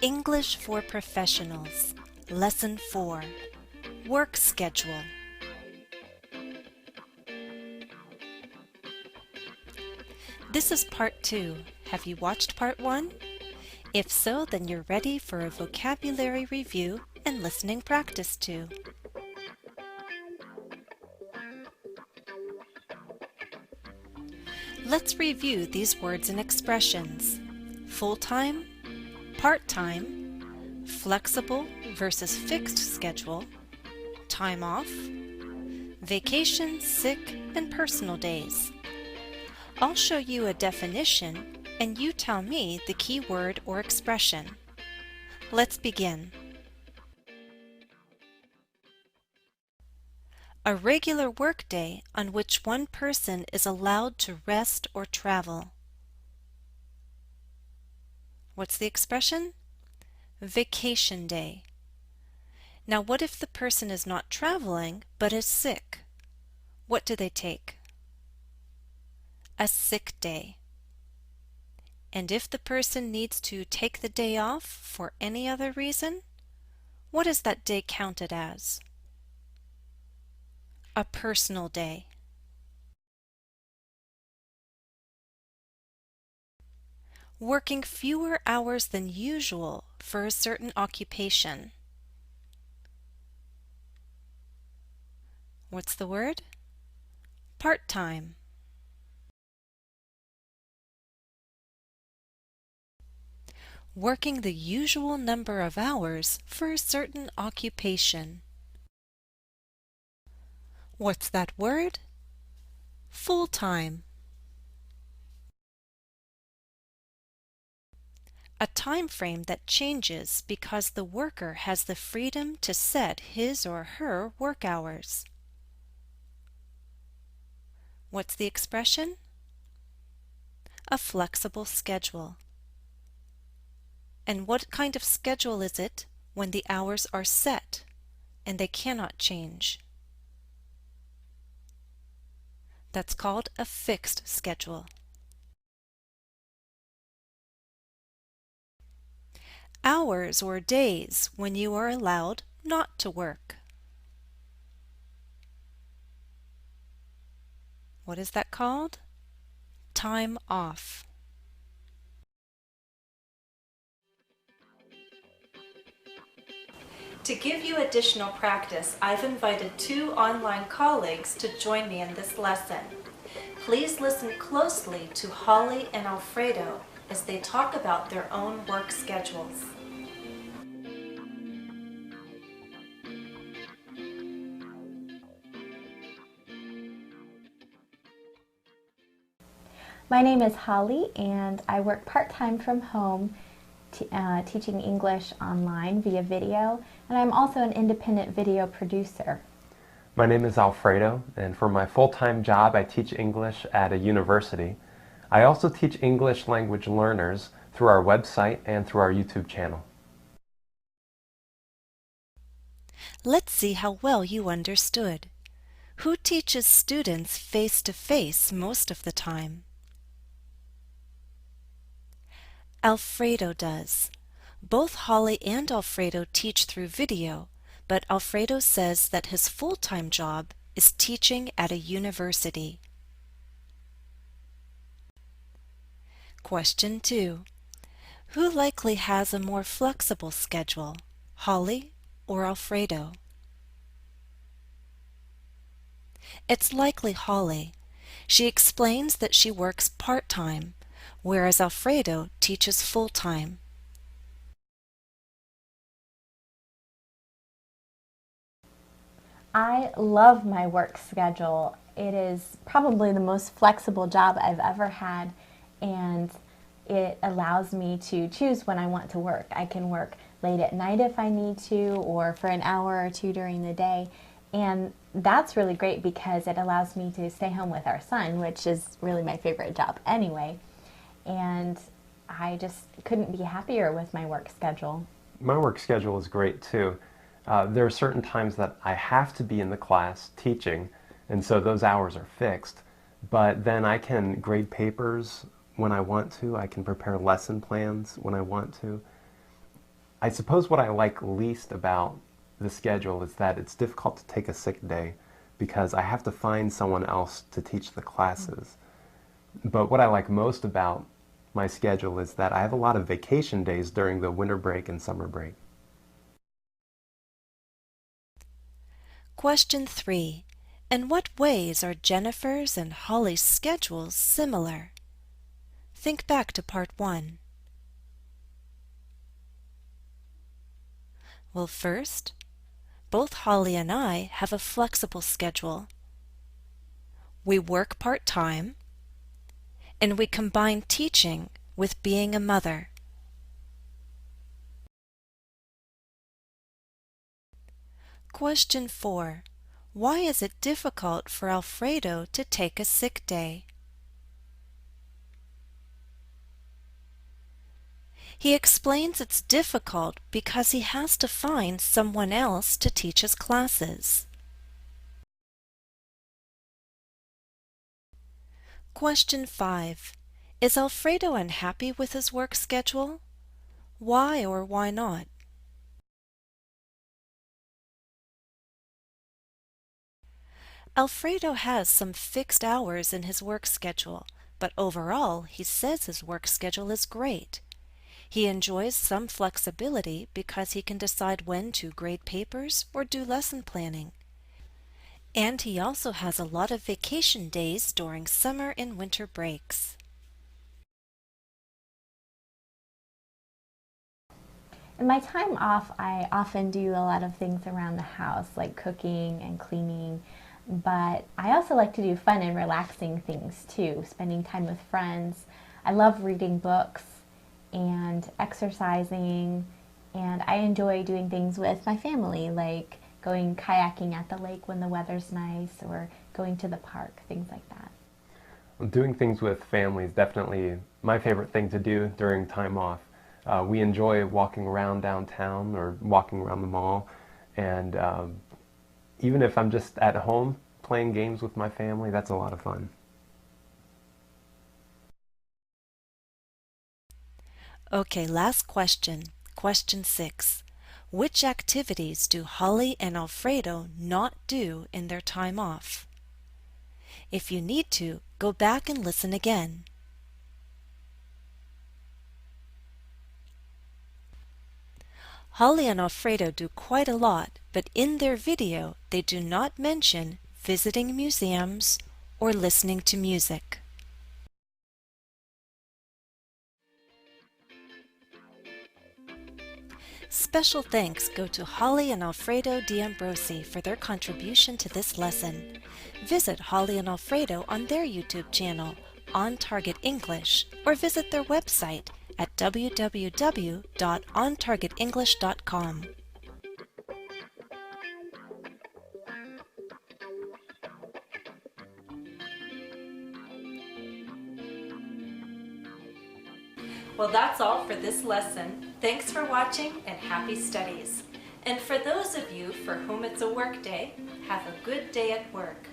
English for Professionals, Lesson 4, Work Schedule. This is Part 2. Have you watched Part 1? If so, then you're ready for a vocabulary review and listening practice too. Let's review these words and expressions. Full-time, part-time, flexible versus fixed schedule, time off, vacation, sick, and personal days. I'll show you a definition and you tell me the key word or expression. Let's begin. A regular workday on which one person is allowed to rest or travel. What's the expression? Vacation day. Now what if the person is not traveling but is sick? What do they take? A sick day. And if the person needs to take the day off for any other reason, what is that day counted as? A personal day. Working fewer hours than usual for a certain occupation. What's the word? Part-time. Working the usual number of hours for a certain occupation. What's that word? Full-time. A time frame that changes because the worker has the freedom to set his or her work hours. What's the expression? A flexible schedule. And what kind of schedule is it when the hours are set and they cannot change? That's called a fixed schedule. Hours or days when you are allowed not to work. What is that called? Time off. To give you additional practice, I've invited 2 online colleagues to join me in this lesson. Please listen closely to Holly and Alfredo as they talk about their own work schedules. My name is Holly and I work part-time from home teaching English online via video, and I'm also an independent video producer. My name is Alfredo, and for my full-time job I teach English at a university. I also teach English language learners through our website and through our YouTube channel. Let's see how well you understood. Who teaches students face-to-face most of the time? Alfredo does. Both Holly and Alfredo teach through video, but Alfredo says that his full-time job is teaching at a university. Question 2. Who likely has a more flexible schedule, Holly or Alfredo? It's likely Holly. She explains that she works part-time, whereas Alfredo teaches full-time. I love my work schedule. It is probably the most flexible job I've ever had, and it allows me to choose when I want to work. I can work late at night if I need to, or for an hour or 2 during the day, and that's really great because it allows me to stay home with our son, which is really my favorite job anyway. And I just couldn't be happier with my work schedule. My work schedule is great too. There are certain times that I have to be in the class teaching, and so those hours are fixed. But then I can grade papers when I want to. I can prepare lesson plans when I want to. I suppose what I like least about the schedule is that it's difficult to take a sick day because I have to find someone else to teach the classes. But what I like most about my schedule is that I have a lot of vacation days during the winter break and summer break. Question 3. In what ways are Jennifer's and Holly's schedules similar? Think back to part 1. Well, first, both Holly and I have a flexible schedule. We work part-time, and we combine teaching with being a mother. Question 4. Why is it difficult for Alfredo to take a sick day? He explains it's difficult because he has to find someone else to teach his classes. Question 5. Is Alfredo unhappy with his work schedule? Why or why not? Alfredo has some fixed hours in his work schedule, but overall he says his work schedule is great. He enjoys some flexibility because he can decide when to grade papers or do lesson planning. And he also has a lot of vacation days during summer and winter breaks. In my time off, I often do a lot of things around the house, like cooking and cleaning, but I also like to do fun and relaxing things too, spending time with friends. I love reading books and exercising, and I enjoy doing things with my family, like going kayaking at the lake when the weather's nice, or going to the park, things like that. Doing things with family is definitely my favorite thing to do during time off. We enjoy walking around downtown or walking around the mall, and even if I'm just at home playing games with my family, that's a lot of fun. Okay, last question. Question 6. Which activities do Holly and Alfredo not do in their time off? If you need to, go back and listen again. Holly and Alfredo do quite a lot, but in their video they do not mention visiting museums or listening to music. Special thanks go to Holly and Alfredo D'Ambrosi for their contribution to this lesson. Visit Holly and Alfredo on their YouTube channel, On Target English, or visit their website at www.ontargetenglish.com. Well, that's all for this lesson. Thanks for watching and happy studies. And for those of you for whom it's a work day, have a good day at work.